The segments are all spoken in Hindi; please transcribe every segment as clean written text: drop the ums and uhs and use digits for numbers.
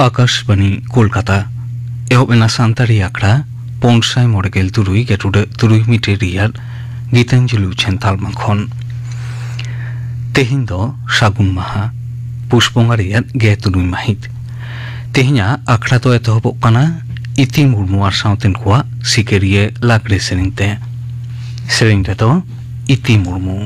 आकाशवाणी कोलकाता एहबेना सान्तारि आखड़ा पन्साय मरेगेल तुरुई गेटुडे तुरुई मिटेरियाल गीतांजलि उछेन तालमाखन तेहिं दो सागुन माहा पुष्पंगारिया गे तुरुई माहित तेहिंया आखड़ा तो एतहबोग काना इति मुर्मु आर सावतेन कोआ सिकेरिये लागरे सेरेंते तो इति मुर्मु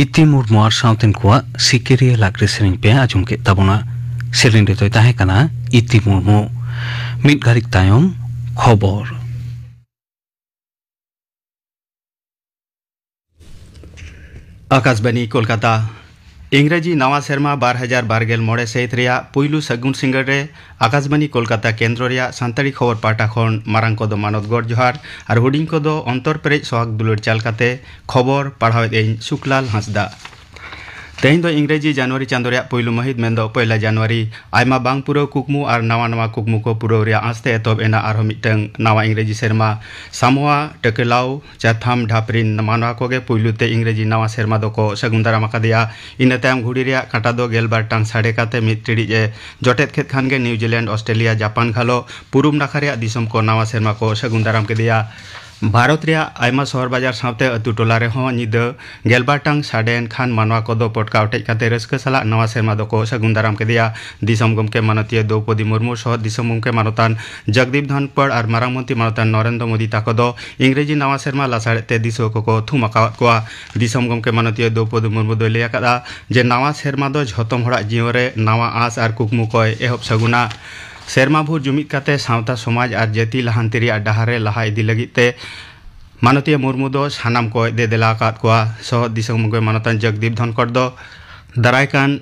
इति मुर्मु आर सावतेन कोआ सिकेरिये लागरे सेरें पे आजम के ताबोना सेरें रे तो ताहे काना इति मुर्मु मिद घारिक तायम खबर आकाशवाणी कोलकाता इंग्रेजी नवा सेरमा 2012 सहित पुइलू सगुन सिंगर रे आकाशवाणी कोलकाता केंद्र रे सानताड़ी खबर पाटा खन मारांग को दो मानद गौर जोहार और हुडिंग को दो अंतर पेरेज सोहाग दुलर चालकाते खबर पढ़ावे सुखलाल हांसदा तेहन दो इंग्रेजी जनवरी चांदो रे पुइलू महित मेंदो पहला जनवरी आयमा बांग पुरो कुकमु और नवा नवा कुकमु को पुरो रे आस्ते एतब एना आरो मिटंग नवा इंग्रेजी सेरमा सामोआ टकेलाव चाथाम ढापरिन मानवा कोगे पुइलू ते इंग्रेजी नवा सेरमा दो को सगुंदारा मकादिया इन तायम घुड़ी रे काटा दो गेलबार टांग साड़े काते मिट टिड़ी जे जटेत खेत खान गे न्यूजीलैंड ऑस्ट्रेलिया जापान खालो पुरुम नाखा रे दिसम को नवा सेरमा को सगुंदाराम केदिया भारत रे आयमा शहर बाजार सावते अतु टोला रे हो निद गेलबाटांग साडेन खान मानवा को दो पटका उठेज काते रस्क साला नवा सेरमा दो को सगुन दाराम केदिया दिसम गमके मानतीय द्रौपदी मुर्मू सह दिसम गमके मानतान जगदीप धनखड़ और मारांग मंत्री मानतान नरेंद्र मोदी ताको दो इंग्रेजी नवा सेरमा लासाड़े ते दिसो को थुमाका कोआ दिसम गमके मानतीय द्रौपदी मुर्मू दो लैया कादा जे नवा सेरमा दो झतम हड़ा जीवन रे नवा आस और कुकमु को एहब सगुना सेरमा भूर जुमित काते सावता समाज और जाति लहानती रे डाहारे लहा इदी लगिते मानतीय मुर्मू दो सानाम को दे देला कात कोआ सह दिसम गमके मानतान जगदीप धनखड़ दो दारायकान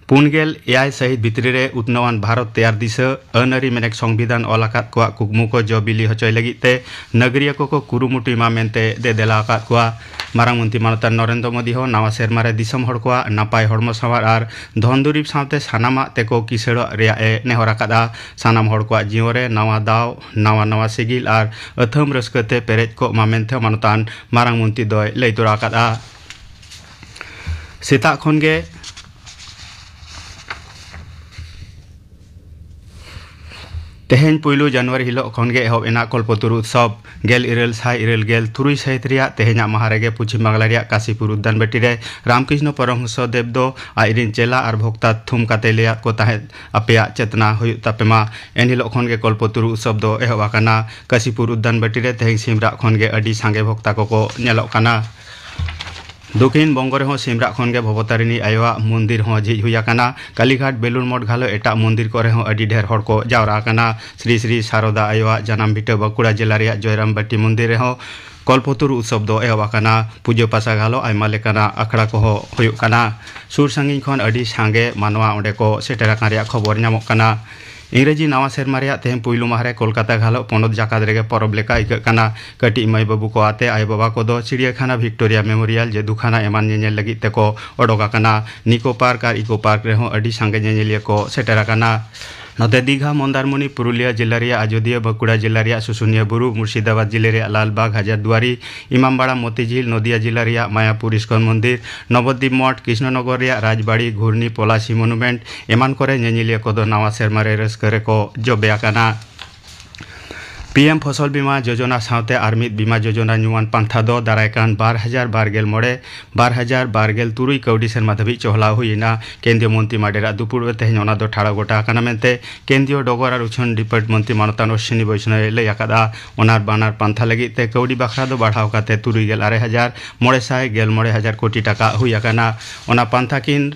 2048 सहित भितरी रे उत्नवान भारत तैयार दिशा अनरी मेनेक संविधान ओलाकात कोआ कुकमु को जबिली हचय लगिते नगरिया को कुरुमुटु मा मेनते दे देला कात कोआ मारांग मंत्री मानतान नरेंद्र मोदी हो नवा सेरमा रे दिसम हड़ कोआ नापाय हड़मो सवार और धन दुरिब सावते सानामा तेको किसड़ रे नेहरा कादा सानाम हड़ कोआ जीवन रे नवा दाव नवा सिगिल और अथम रस्कते पेरेज को मा मेनते मानतान मारांग मंत्री दय लय तोरा कादा सेता खनगे तेहन पुइलू जनवरी हिलो खनगे एहब एना कल्पतरु उत्सव गेल इरेल साई इरेल गेल तुरुई सहित रिया तेहना महारेगे पश्चिम बांगला रिया काशीपुर उद्यान बेटी रे रामकृष्ण परमहंस देव दो आइरिन चेला और भक्ता थुम काते लिया को ताहे अपेया चेतना हुयु तापेमा एन हिलो खनगे कल्पतरु उत्सव दो एहब आकाना काशीपुर उद्यान बेटी रे तेहन सिमरा खनगे अडी सांगे भक्ता को नेलो काना दक्षिण बंग रे सिमरा खनगे भवतारिणी आयोआ मंदिर हो झिज हुयाकाना कालीघाट बेलूर मठ घालो एटा मंदिर को रेहो अडी ढेर हड़ को जावरा काना श्री श्री शारदा आयोआ जनाम भिटा बांकुड़ा जिला रे जयराम बाटी मंदिर रेहो कल्पतरु उत्सव दो एहबाकाना पूजो पासा घालो आयमा लेकाना अखड़ा को हुयुग काना सुर सांगिन खन अडी सांगे मानवा ओंडे को सेटेराकान रे खबर नामक काना इंग्रेजी नवा सेरमा रे तेहन पुइलू माहरे कोलकाता घालो पनत जाकात रेगे परब लेका इक काना कटी माई बाबू को आते आय बाबा को दो चिड़ियाखाना विक्टोरिया मेमोरियल जे दुखाना एमान नेनेल लगी तेको ओडोका काना निको पार्क और इको पार्क रेहो अडी सांगे नेनेलिया को सेटेरा काना नोते दीघा मंदारमणि पुरुलिया जिला रे अयोध्या बांकुड़ा जिला रे सुसुनिया बुरु मुर्शिदाबाद जिले रे लालबाग हजारदुआरी इमामबाड़ा मोतीझील नदिया जिला रे मायापुर इस्कन मंदिर नवद्वीप मठ कृष्णनगर रे राजबाड़ी घूर्णी पलासी मनुमेंट एमान करे नेनेलिया को दो नवा सेरमा रे रस्करे को जबे आकाना पीएम फसल बीमा योजना सावते आरमित बीमा योजना नुआन पांथा दो दारायकान 2012 कौडी सेरमा धाबी चहला हुईना केंद्रीय मंत्री माडेरा दुपुर तेहन ओना दो ठाड़ा गोटा काना मेनते केंद्रीय डगर और उछन डिपार्ट मंत्री मानतान अश्विनी वैष्णव लय आकादा ओनार बानार पांथा लगी ते कौडी बाखरा दो बढ़ाव काते 9,900 कोटी टाका हुईयाकाना ओना पांथा किन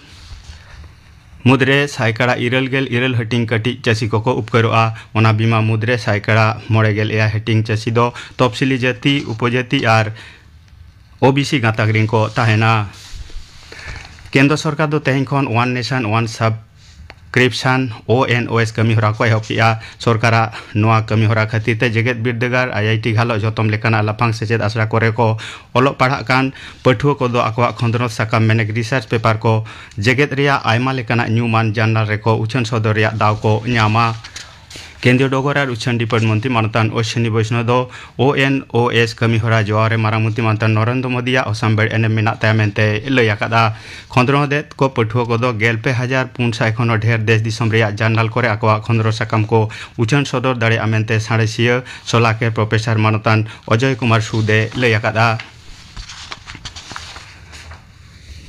मुद्रे साइकड़ा इरल हटिंग कटी चासी को उपकरोआ ओना बीमा मुद्रे साइकड़ा 9 हटिंग चासी दो तफसिली जाति उपजाति और ओबीसी गाताग्रिन को ताहेना केंद्र सरकार दो तेहन खन one nation one subscription ONOS कमी हरा को एहब किया सरकारा नोआ कमी हरा खातिर ते जेगेत बिरदगार IIT घालो जतम लेकाना लाफांग सेचेद आसरा करे को ओलो पढ़ा कान पठुआ को दो आकवा खंदनत साकाम मेनेक रिसर्च पेपर को जेगेत रिया आयमा लेकाना न्यूमान जर्नल रेको उछन सदर रिया दाव को न्यामा केंद्रीय डगर और उछन डिपार्ट मंत्री मानतान अश्विनी वैष्णव दो ONOS कमी हरा जवारे मारांग मंत्री मानतान नरेंद्र मोदी असम बेड़ एने मेना तायमेंते लय आकादा खंद्रो देत को पठुआ को दो 9,500 खन ढेर देश दिसम रिया जर्नल करे आकवा खंद्रो साकाम को उछन सदर दाड़े आमेंते साड़ेसिया सोलाके प्रोफेसर मानतान अजय कुमार सुदे लय आकादा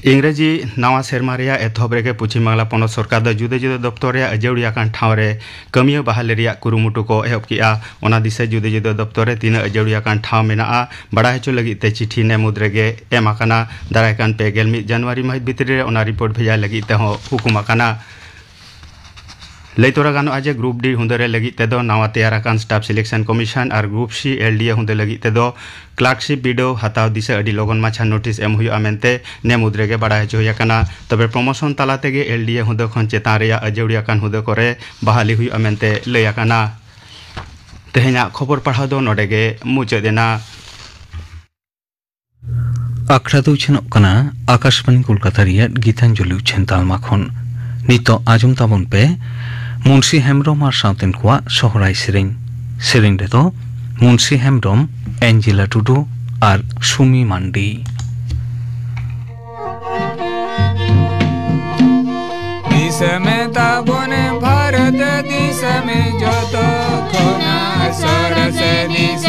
इंग्रेजी नवा सेरमा रे एथब रेगे पश्चिम बांगला पनत सरकार दो जुदे जुदे दफ्तर रे अजौड़ियाकान ठाव रे कमिया बहाल रे कुरुमुटु को एहब किया ओना दिसे जुदे जुदे दफ्तर रे तीन अजौड़ियाकान ठाव मेना बड़ा हेचो लगी ते चिठी ने मुद्रेगे एमाकाना दारायकान 21 जनवरी माहित भितरी रे ओना रिपोर्ट भेजा लगी ते हुकुम आकाना Leitora gano aja Group D hundere lagi tedo nawa teyarakan Staff Selection Commission ar Group C LDA hunde lagi tedo clerkship bido hatau disa adi logon macha notice em huyu amente ne mudrege bada hecho yakana tobe promotion talate ge LDA hunde khon chetan reya ajeuria kan hunde kore bahali huyu amente leyakana tehenya khobor parha do nodege muchedena आखड़ा तो उछन कना आकाशवाणी कोलकाता रिया गीतांजलि उछन तालमा खन नितो आजम ताबन पे मुंशी हेम्ब्रम और साउथेन कुआ सोहराई सेरेंग रे तो मुंशी हेम्ब्रम एंजेला टुडू और सुमी मांडी दिस में ताबन भारत दिस में जो तो खोना सरस दिस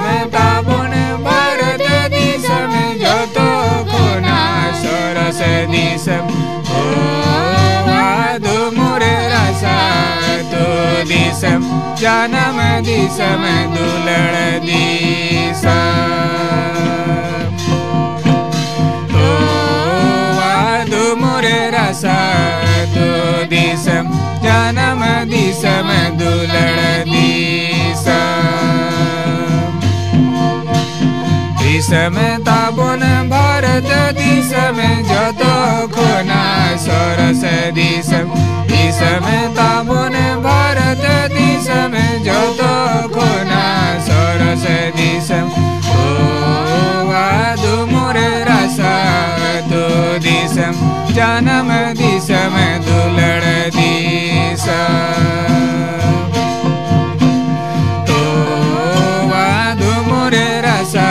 में ताबन भारत दिस में जो तो खोना सरस दिस ओ आदु मोरे रसा तो दिस जानम दिस में दुलड़ दिस ओ आदु मोरे रसा तो दिस जानम दिस में दुलड़ दिस दिस में ताबन भारत दिस में जो तो खोना सरस दिस में ताबन भारत दिस में जो तो खोना सरस दिस ओ आदु मोरे रसा तो दिस जानम दिस में दुलड़ दिस तो आदु मोरे रसा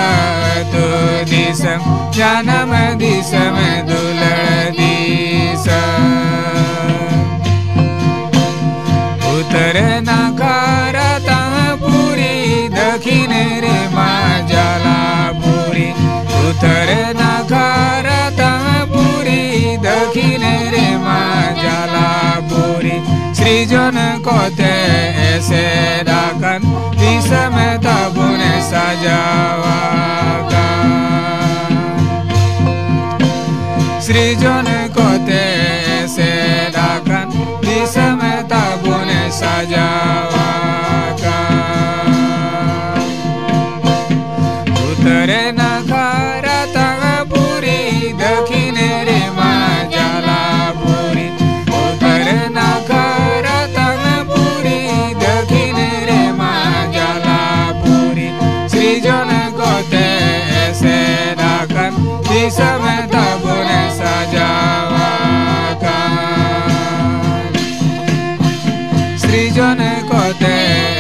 तो दिस जानम दिस में दुलड़ दिस उत्तर नकारा पूरी दक्षिण रे माजला पूरी उत्तर नकारा पूरी दक्षिण रे माजला पूरी सृजन कोते ऐसे डाकन दिस में ताबुन सजावा सृजन कोते ऐसे डाकन दिस में ताबुन सजावा उत्तर नकारा पूरी दक्षिण रे माजला पूरी उत्तर नकारा पूरी दक्षिण रे माजला पूरी सृजन कोते ऐसे डाकन दिस में ताबुन सजावा सृजन कोते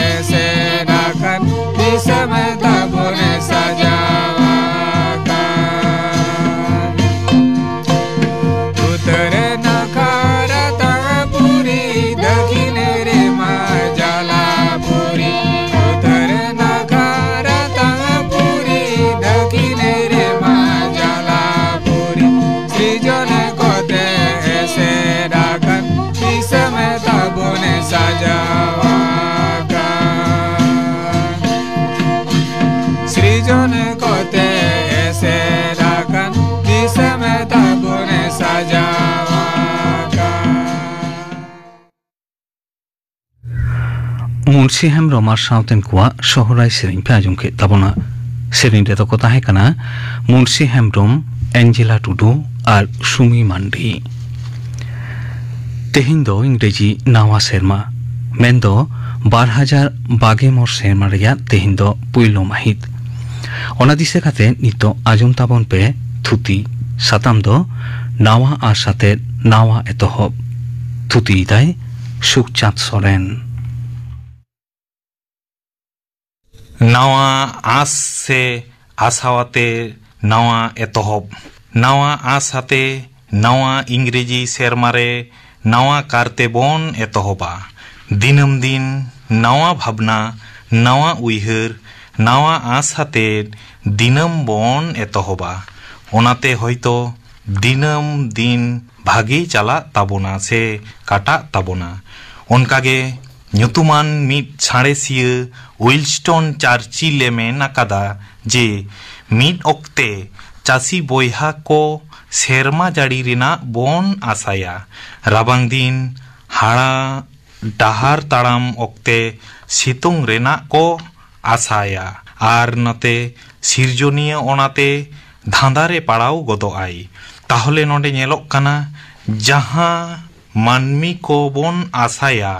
ऐसे डाकन दिस में ताबुन सजावा उत्तर नकारा पूरी दक्षिण रे माजला पूरी उत्तर नकारा पूरी दक्षिण रे माजला पूरी सृजन कोते ऐसे डाकन दिस में ताबुन सजावा सृजन कोते ऐसे डाकन दिस में ताबुन सजावा मुंशी हेम्ब्रम और साउथेन कुआ सोहराई सेरेंग पे आजम के ताबना सेरेंग रे तो को ताहे कना मुंशी हेम्ब्रम एंजेला टुडू और सुमी मांडी तेहिन दो इंग्रेजी नावा सेरमा मेन दो 2022 सेरमा रेया तेहिन दो पुइलो माहित ओना दिसे खाते नितो आजम ताबन पे थुती साताम दो नावा आर साथे नावा एतहब थुती दाय सुखचाँद सोरेन नावा आस से आसावाते नावा एतहब नावा आसाते नावा इंग्रेजी सेरमारे नावा कारते बोन एतहबा दिनम दिन नावा भावना नावा उइहर नावा आस हाते दिनम बोन एतहबा ओनाते होयतो दिनम दिन भागी चला ताबोना से काटा ताबोना ओनकागे ᱧᱩᱛᱩᱢᱟᱱ ᱢᱤᱫ ᱥᱟᱬᱮᱥᱤᱭᱟᱹ ᱩইলস্টন চার্চিলে মেন আকাদা যে মিড অক্তে চাষি বইহা কো সেরমা জাড়ি রেনা বন আসায়া রাবাং দিন ᱦᱟᱲᱟ ᱰᱟᱦᱟᱨ ᱛᱟᱲᱟᱢ ᱚᱠᱛᱮ ᱥᱤᱛᱩᱝ ᱨᱮᱱᱟᱜ ᱠᱚ ᱟᱥᱟᱭᱟ ᱟᱨ ᱱᱚᱛᱮ ᱥᱤᱨᱡᱚᱱᱤᱭᱟᱹ ᱚᱱᱟᱛᱮ ᱫᱷᱟᱸᱫᱟᱨᱮ ᱯᱟᱲᱟᱣ ᱜᱚᱫᱚᱜᱼᱟᱭ। ᱛᱟᱦᱚᱞᱮ ᱱᱚᱰᱮ ᱧᱮᱞᱚᱜ ᱠᱟᱱᱟ ᱡᱟᱦᱟᱸ ᱢᱟᱹᱱᱢᱤ ᱠᱚᱵᱚᱱ ᱟᱥᱟᱭᱟ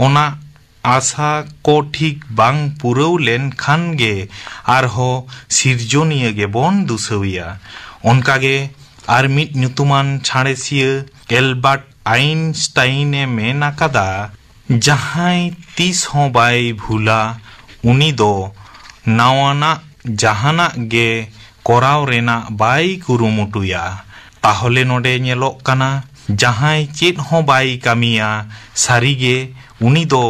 ᱚᱱᱟ ᱟᱥᱟ ᱠᱚ ᱴᱷᱤᱠ ᱵᱟᱝ ᱯᱩᱨᱟᱹᱣ ᱞᱮᱱ ᱠᱷᱟᱱ ᱜᱮ आरहो सिरजोनिया गेबोन दुसौया उनकागे आर मिट ᱧᱩᱛᱩᱢᱟᱱ ᱪᱷᱟᱬᱮᱥᱤᱭᱟᱹ एल्बार्ट आइंस्टाइन मेन आकादा जहां तीस हों बाय भूला उनी दो नावाना जहाना गे कोराव रेना बाय कुरुमुटुया ताहले नोडे ñेलोग काना जहां चेत हों बाय कामिया सारीगे उनी दो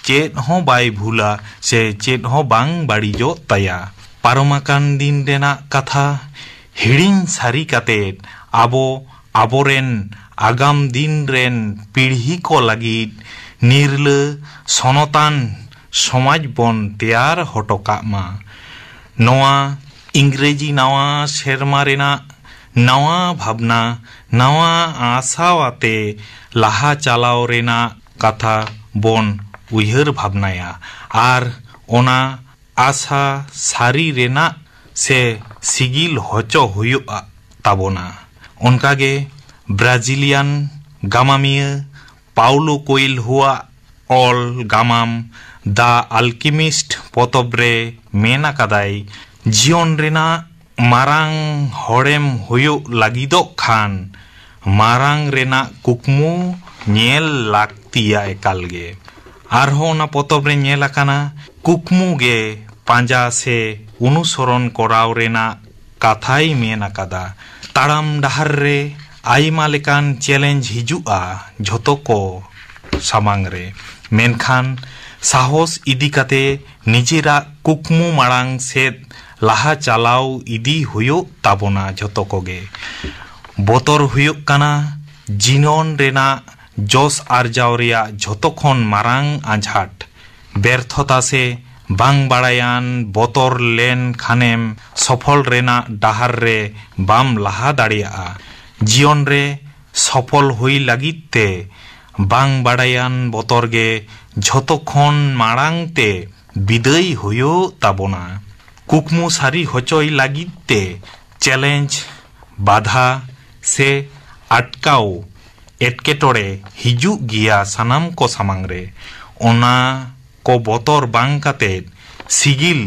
चेत हों बाय भूला से चेत हों बांग बाड़ीजो तया पारमाकान दिन रेना कथा हिड़िन सारी कातेत आबो आबोरेन आगाम दिन रेन पीढ़ी को लगित निर्ल सनतान समाज बन तैयार हटोका मा नवा इंग्रेजी नवा शेरमा रेना नवा भावना नवा आशावाते लाहा चालाव रेना कथा बन उयहर भावनाया आर ओना आशा सारी रेना से सिगिल होचो हुयुआ ताबोना उनकागे ब्राजिलियन गामामिया पाउलो कोएल्होआ ऑल गामाम द अल्केमिस्ट पोतोब्रे मेना कदाई जीवन रेना मारांग होड़ेम हुयु लागिदो खान मारांग रेना कुकमु नेल लाक्तिया एकालगे आरहो ना पोतोब्रे नेल आकाना कुकमु गे पांजा से अनुसरण कोराव रेना काथाई मेना कदा ताड़ाम डाहर रे आइमा लेकान चैलेंज हिजुआ झोतो को सामांग रे मेनखान साहस इदी काते निजेरा कुकमु माड़ांग सेद लाहा चालाव इदी हुयो ताबोना झोतो कोगे बोतर हुयो काना जीवन रेना जोस आरजाव रेया झोतो खन मारांग आंझाट व्यर्थता से बांग बाड़ायान बोतर लेन खानेम सफल रेना डाहर रे बाम लाहा दाड़िया जीवन रे सफल हुई लगित ते बांग बाड़ायान बोतर गे झोतो खन माड़ांग ते बिदई हुयो ताबोना कुकमु सारी होचोई लगित ते चैलेंज बाधा से अटकाव एटकेटोड़े हिजु गिया सनाम को सामांग रे ओना को बोतर बांग काते सिगिल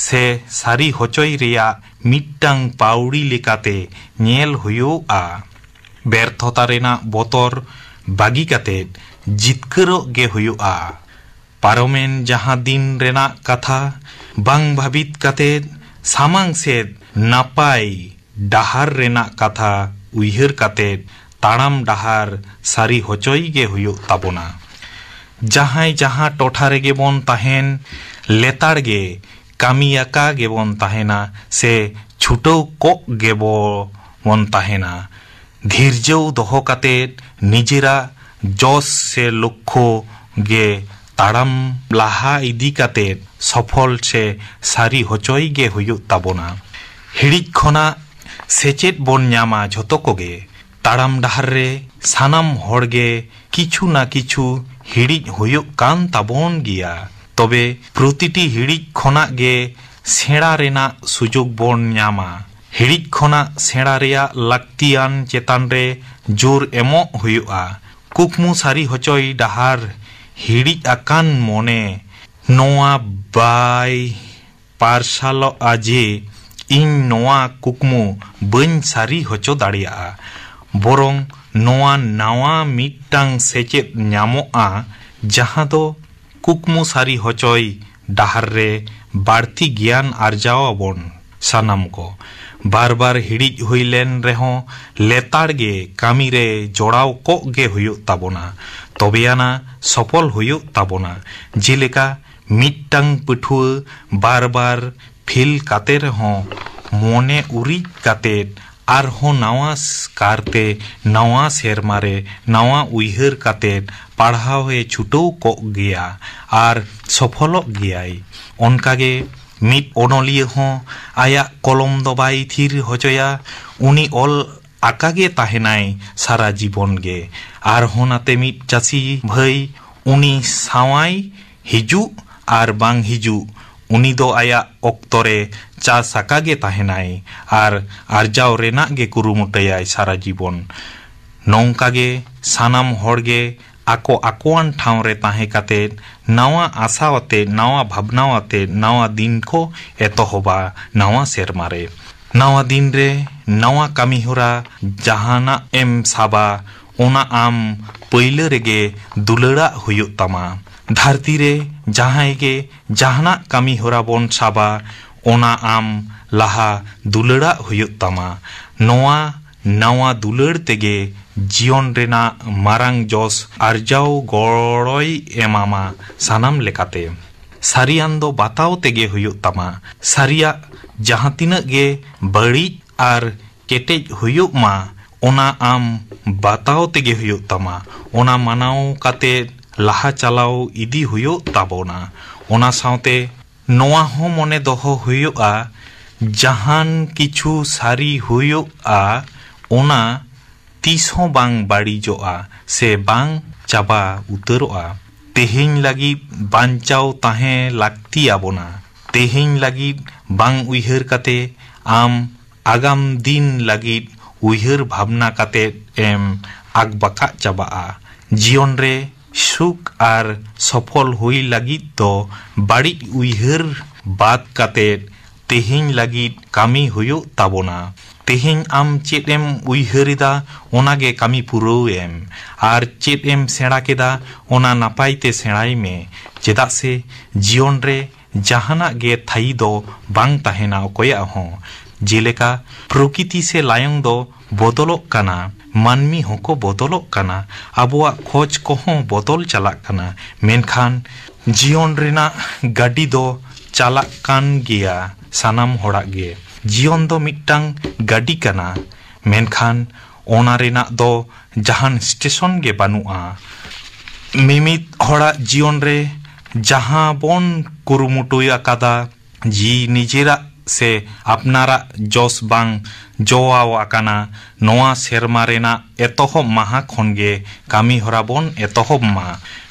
से सारी होचोई रिया मिट्टांग पाउड़ी लेकाते नेल हुयो आ व्यर्थता रेना बोतर बागी काते जितकरो गे हुयो आ पारोमेन जहां दिन रेना कथा बांग भाबित काते सामांग से नापाई डाहार रेना कथा उइहर काते ताड़ाम डाहार सारी होचोई गे हुयो ताबोना जहां जहां टोठा रेगे बोन ताहेन लेताड़ गे कामियाका गेबोन ताहेना से छुटो को गेबो बोन ताहेना धीरजो दोहो काते निजेरा जोश से लक्ष्य गे ताड़ाम लाहा इदी काते सफल से सारी होचोई गे हुयो ताबोना हिड़िज खना सेचेत बोन न्यामा झोतो कोगे ताड़ाम डाहर रे सानाम होड़गे किछु ना किछु हिड़िज हुयो कान ताबोन गिया तबे प्रतिटी हिड़िज खना गे सेड़ा रेना सुजोग बोन न्यामा हिड़िज खना सेड़ा रेया लाक्तियान चेतान रे जोर एमो हुयोआ कुकमु सारी होचोई डाहार हिड़िज आकान मोने नोआ बाय पारसालो आजे इन नोआ कुकमु बन सारी होचो दाड़िया बोरों नोआ नावा मिट्टांग सेचेत न्यामोआ जहां दो कुकमु सारी होचोई डाहर रे बाड़ती ज्ञान आर्जावा बोन सानाम को बार बार हिड़िज हुई लेन रेहो लेताड़ गे कामी रे जोड़ाव को गे हुयो ताबोना तबेयाना सफल हुयो ताबोना जेलेका मिट्टांग पठुआ बार बार फिल काते रेहो मोने उरिज काते आरहो नवा कारते नवा सेरमारे नवा उइहर काते पढ़ावे छुटो को गया आर सफलो गयाई उनकागे मिट ओनलिये हो आया कलम दो बाई थीर होचोया उनी all akage tahenai sara jibon ge ar honate mit chasi bhai uni sawai hiju ar bang hiju uni do aya oktore chas akage tahenai ar arjao renak ge kurumutayai sara jibon nongka ge sanam hor ge ako akoan ठाव रे ताहे काते नावा आशावते नावा भावनावते नावा दिन को एतोहबा नावा सेरमारे नावा दिन रे नावा कामी होरा जहाना एम साबा ओना आम पहिले रेगे दुलड़ा हुयुक तमा धरती रे जहां के जहाना कामी होरा बोन साबा ओना आम लाहा दुलड़ा हुयुक तमा नोआ नावा दुलड़ तेगे जीवन रेना मारांग जोस आरजाव गड़ोय एमामा सानाम लेकाते सारियान दो बाताव तेगे हुयुक तमा सारिया जहां तिना गे बड़ी आर केटेज हुयुक मा ओना आम बाताव तेगे हुयुक तमा ओना मानाव काते लाहा चलाव इदी हुयुक ताबोना ओना सावते नोआ हो मने दोहो हुयुका जहान किछु सारी हुयुका ओना तीस हो बांग बाड़ी जोआ से बांग चाबा उतरोआ तेहें लगी बांचाव ताहे लागती आबोना तेहें लगी बांग उइहर काते आम आगाम दिन लगी उइहर भावना काते एम आगबाका चाबा जीवन रे सुख आर सफल हुई लगी तो बाड़ी उइहर बात काते तेहें लगी कामी हुयो ताबोना तेहें आम चेत एम उइहरिदा ओनागे कामी पुरौ एम आर चेत एम सेड़ा केदा ओना नापाय ते सेड़ाई में चेदा से जीवन रे जहाना गे थाई दो बांग ताहेना ओकोया हो जेलेका प्रकृति से लायंग दो बदलोक काना मानमी होको बदलोक काना आबोआ खोज कोहों बदल चलाक काना मेनखान जीवन रेना गाड़ी दो चालाक कान गिया सानाम होड़ाक गे जीवन दो मिट्टांग गाड़ी काना मेनखान ओना रेना दो जहान स्टेशन गे बानुआ मिमित होड़ा जीवन रे जहां बोन कुरुमुटुया कादा जी निजेरा से अपनारा जोस बांग जोआव आकाना नोआ सेरमा रेना एतोहब माहा खनगे कामी होरा बोन एतोहब मा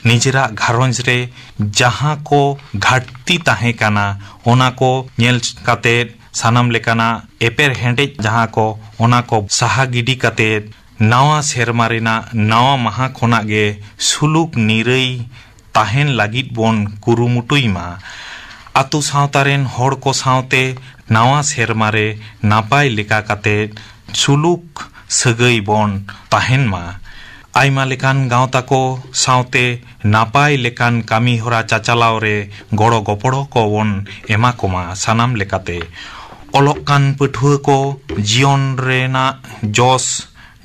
निजेरा घारंज रे जहां को घाटती ताहे काना ओना को नेल काते सानाम लेकाना एपेर हेंडेज जहां को ओना को साहा गिडी काते नावा सेरमा रेना नावा माहा खना गे सुलुक निरई ताहेन लागित बोन कुरुमुटुइमा आतु सावतारेन हड़ को सावते नावा सेरमारे नापाय लेका काते सुलुक सगई बोन ताहेन मा आइमा लेकान गावता को सावते नापाय लेकान कामी होरा चाचालाव रे गड़ो गपड़ो को बोन एमा कोमा सानाम लेकाते ओलोकान पठुआ को जीवन रेना जोस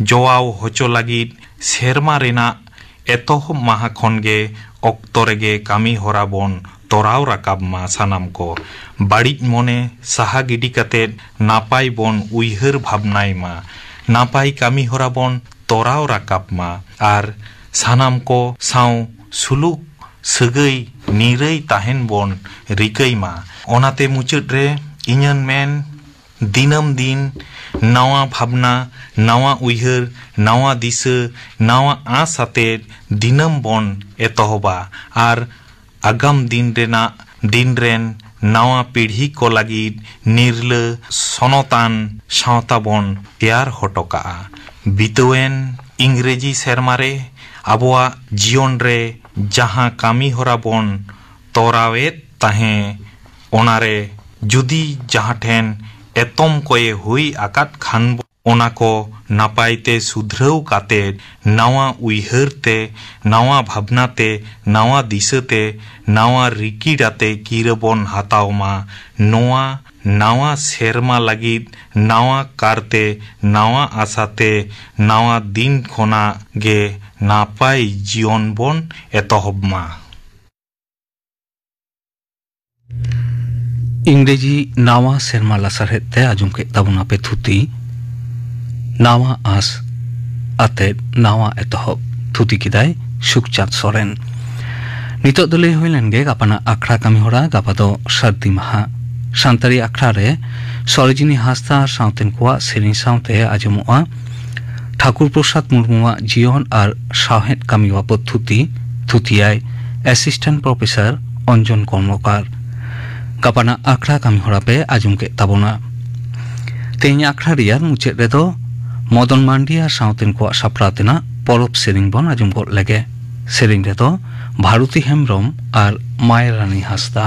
जोआव होचो लागित सेरमा रेना एतोह माहा खनगे ऑक्तो रेगे कामी होरा बोन तोराव राकाब मा सानाम को बाड़ी मने साहा गिडी काते नापाय बोन उइहर भाबनाय मा नापाय कामी होरा बोन तोराव राकाब मा आर सानाम को साव सुलुक सगई निरई ताहेन बोन रिकई मा ओनाते मुचुद रे इñan मेन दिनम दिन नावा भावना नावा उइहर नावा दिशा नावा आस आते दिनम बोन एतोहबा आर आगाम दिन रेना दिन रेन नावा पीढ़ी को लागिद निर्ल सनतान सावता बोन तैयार होटोका बितवेन इंग्रेजी सेरमारे आबोआ जीवन रे जहां कामी होरा बोन तोरावेत ताहे ओनारे जुदी जहां ठेन एतम कोए हुई आकात खान ओना को नापायते सुधरव काते नावा उइहरते नावा भावनाते नावा दिशते नावा रिकिडाते किरबन हातावमा नोआ नावा सेरमा लागिद नावा कारते नावा आसाते नावा दिन खोना गे नापाय जीवन बोन एतोहबमा इंग्रेजी नावा सेरमा लासारहेते आजुम के ताबुना पे थुती नावा आस आते नावा एतोहब थुती किदाय सुखचांद सोरेन नितो दले होइलेनगे गापाना आखड़ा कामी होरा गापा दो सर्दी माहा सान्तारी आखड़ा रे सरोजिनी हासदा सावतेन कोआ सेरिन सावते आजुमुआ ठाकुर प्रसाद मुर्मुआ जीवन और साहेद कमी बाबद थुतियाय एसिस्टेंट प्रोफेसर अंजन कर्मकार गापाना आखड़ा कमी हरापे आजुम के ताबोना तेहनी आखड़ा रियार मुचेद रेदो मदन मांडी और साउतेन को साप्रातेना परब सेरिंग बन आजुम को लगे सेरिंग रेदो भारती हेम्ब्रम और मायरानी हासदा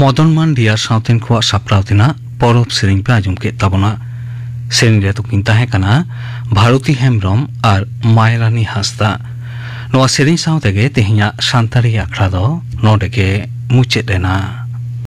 मदन मांडिया साउतेन को साप्रावतेना परब सेरिंग पे आजुम के ताबोना सेरिंग रे तो किंता है कना भारती हेम्ब्रम और मायरानी हासदा नोआ सेरिंग साउतेगे तेहिया शांतारी आखड़ा दो नोडे के मुचेद रेना।